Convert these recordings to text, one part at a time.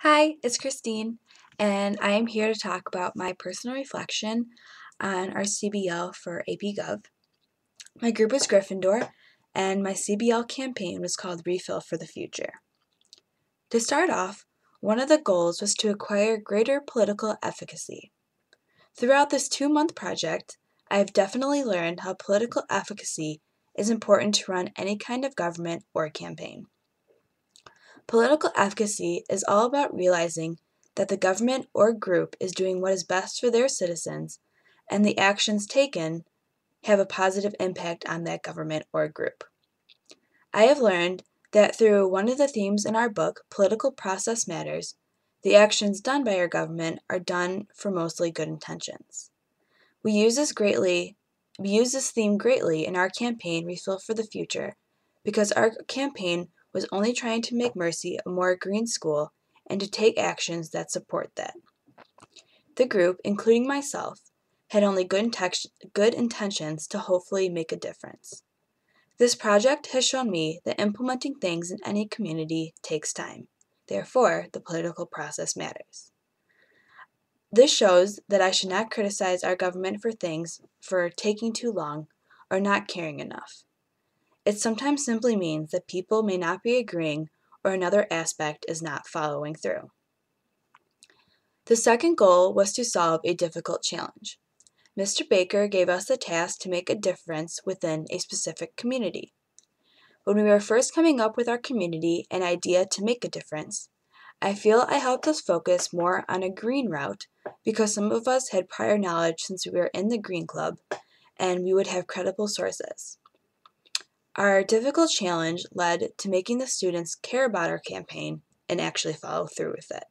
Hi, it's Christine, and I am here to talk about my personal reflection on our CBL for AP Gov. My group was Gryffindor, and my CBL campaign was called Refill for the Future. To start off, one of the goals was to acquire greater political efficacy. Throughout this 2-month project, I have definitely learned how political efficacy is important to run any kind of government or campaign. Political efficacy is all about realizing that the government or group is doing what is best for their citizens, and the actions taken have a positive impact on that government or group. I have learned that through one of the themes in our book, Political Process Matters, the actions done by our government are done for mostly good intentions. We use this theme greatly in our campaign, Refill for the Future, because our campaign was only trying to make Mercy a more green school and to take actions that support that. The group, including myself, had only good intentions to hopefully make a difference. This project has shown me that implementing things in any community takes time. Therefore, the political process matters. This shows that I should not criticize our government for things for taking too long or not caring enough. It sometimes simply means that people may not be agreeing or another aspect is not following through. The second goal was to solve a difficult challenge. Mr. Baker gave us the task to make a difference within a specific community. When we were first coming up with our community an idea to make a difference, I feel I helped us focus more on a green route because some of us had prior knowledge since we were in the Green Club and we would have credible sources. Our difficult challenge led to making the students care about our campaign and actually follow through with it.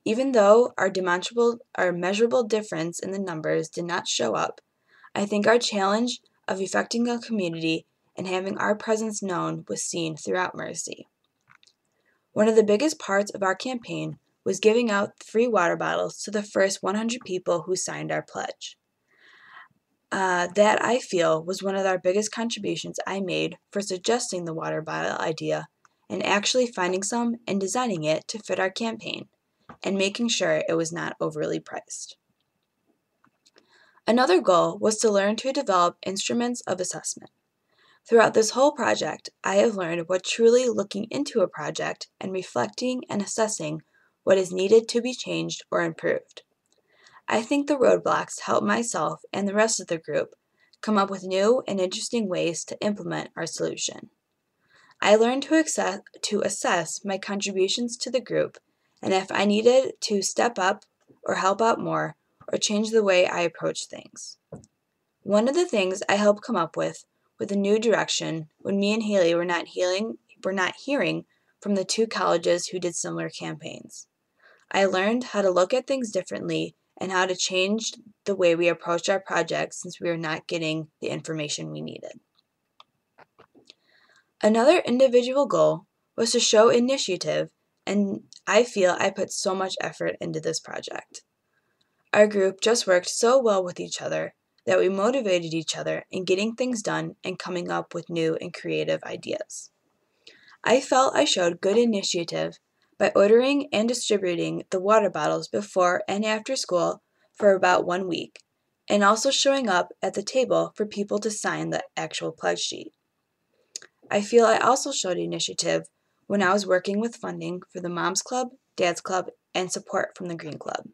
Even though our measurable difference in the numbers did not show up, I think our challenge of affecting a community and having our presence known was seen throughout Mercy. One of the biggest parts of our campaign was giving out free water bottles to the first 100 people who signed our pledge. That I feel was one of our biggest contributions I made for suggesting the water bottle idea and actually finding some and designing it to fit our campaign and making sure it was not overly priced. Another goal was to learn to develop instruments of assessment. Throughout this whole project, I have learned what truly looking into a project and reflecting and assessing what is needed to be changed or improved. I think the roadblocks help myself and the rest of the group come up with new and interesting ways to implement our solution. I learned to assess my contributions to the group and if I needed to step up or help out more or change the way I approach things. One of the things I helped come up with a new direction when me and Haley were not hearing from the 2 colleges who did similar campaigns. I learned how to look at things differently and how to change the way we approached our projects since we were not getting the information we needed. Another individual goal was to show initiative, and I feel I put so much effort into this project. Our group just worked so well with each other that we motivated each other in getting things done and coming up with new and creative ideas. I felt I showed good initiative by ordering and distributing the water bottles before and after school for about 1 week, and also showing up at the table for people to sign the actual pledge sheet. I feel I also showed initiative when I was working with funding for the Moms Club, Dads Club, and support from the Green Club.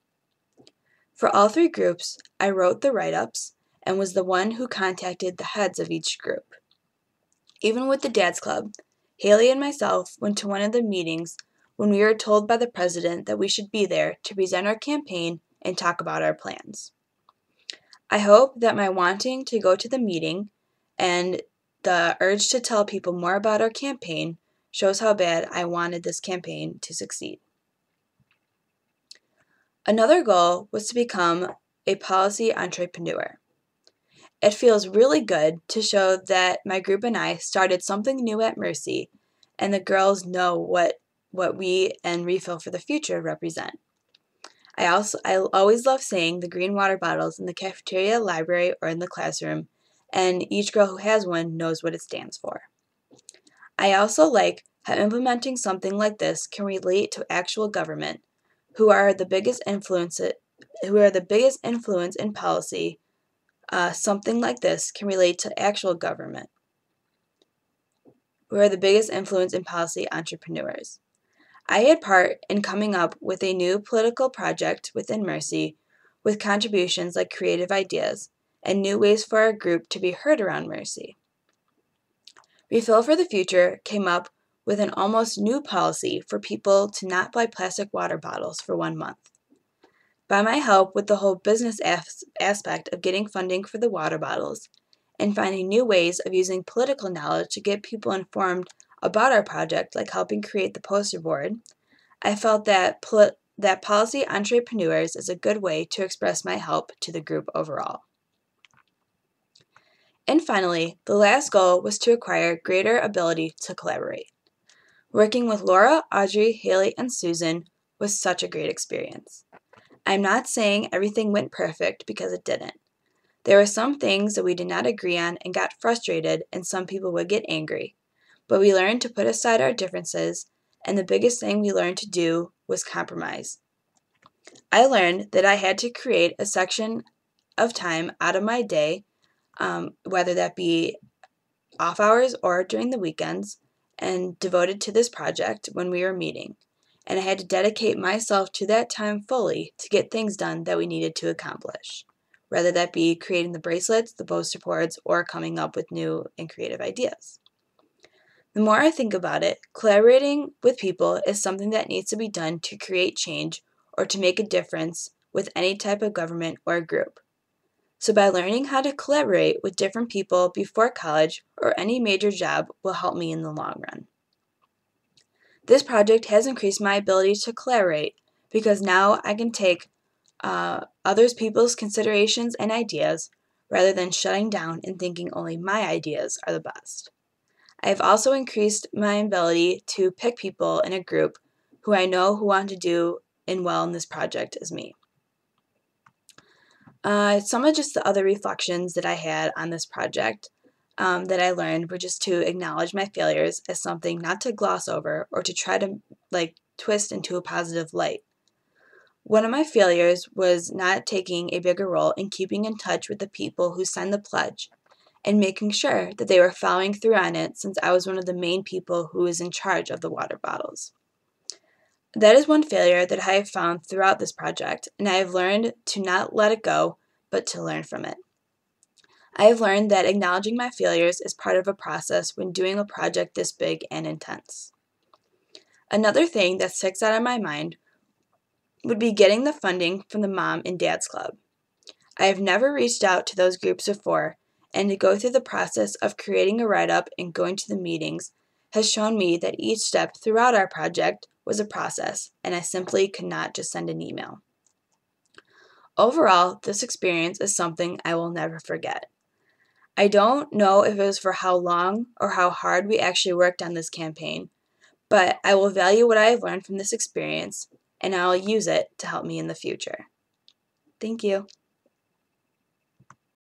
For all 3 groups, I wrote the write-ups and was the one who contacted the heads of each group. Even with the Dads Club, Haley and myself went to one of the meetings when we were told by the president that we should be there to present our campaign and talk about our plans. I hope that my wanting to go to the meeting and the urge to tell people more about our campaign shows how bad I wanted this campaign to succeed. Another goal was to become a policy entrepreneur. It feels really good to show that my group and I started something new at Mercy, and the girls know what we and Refill for the Future represent. I always love seeing the green water bottles in the cafeteria, library, or in the classroom, and each girl who has one knows what it stands for. I also like how implementing something like this can relate to actual government, who are the biggest influence in policy. Something like this can relate to actual government, who are the biggest influence in policy entrepreneurs. I had part in coming up with a new political project within Mercy with contributions like creative ideas and new ways for our group to be heard around Mercy. Refill for the Future came up with an almost new policy for people to not buy plastic water bottles for 1 month. By my help with the whole business aspect of getting funding for the water bottles and finding new ways of using political knowledge to get people informed about our project, like helping create the poster board, I felt that policy entrepreneurs is a good way to express my help to the group overall. And finally, the last goal was to acquire greater ability to collaborate. Working with Laura, Audrey, Haley, and Susan was such a great experience. I'm not saying everything went perfect because it didn't. There were some things that we did not agree on and got frustrated, and some people would get angry. But we learned to put aside our differences, and the biggest thing we learned to do was compromise. I learned that I had to create a section of time out of my day, whether that be off hours or during the weekends, and devoted to this project when we were meeting. And I had to dedicate myself to that time fully to get things done that we needed to accomplish, whether that be creating the bracelets, the poster boards, or coming up with new and creative ideas. The more I think about it, collaborating with people is something that needs to be done to create change or to make a difference with any type of government or group. So by learning how to collaborate with different people before college or any major job will help me in the long run. This project has increased my ability to collaborate because now I can take others people's considerations and ideas rather than shutting down and thinking only my ideas are the best. I have also increased my ability to pick people in a group who I know who want to do well in this project as me. Some of just the other reflections that I had on this project that I learned were just to acknowledge my failures as something not to gloss over or to try to twist into a positive light. One of my failures was not taking a bigger role in keeping in touch with the people who signed the pledge and making sure that they were following through on it, since I was one of the main people who was in charge of the water bottles. That is one failure that I have found throughout this project, and I have learned to not let it go, but to learn from it. I have learned that acknowledging my failures is part of a process when doing a project this big and intense. Another thing that sticks out of my mind would be getting the funding from the Mom and Dad's Club. I have never reached out to those groups before, and to go through the process of creating a write-up and going to the meetings has shown me that each step throughout our project was a process, and I simply could not just send an email. Overall, this experience is something I will never forget. I don't know if it was for how long or how hard we actually worked on this campaign, but I will value what I have learned from this experience, and I will use it to help me in the future. Thank you.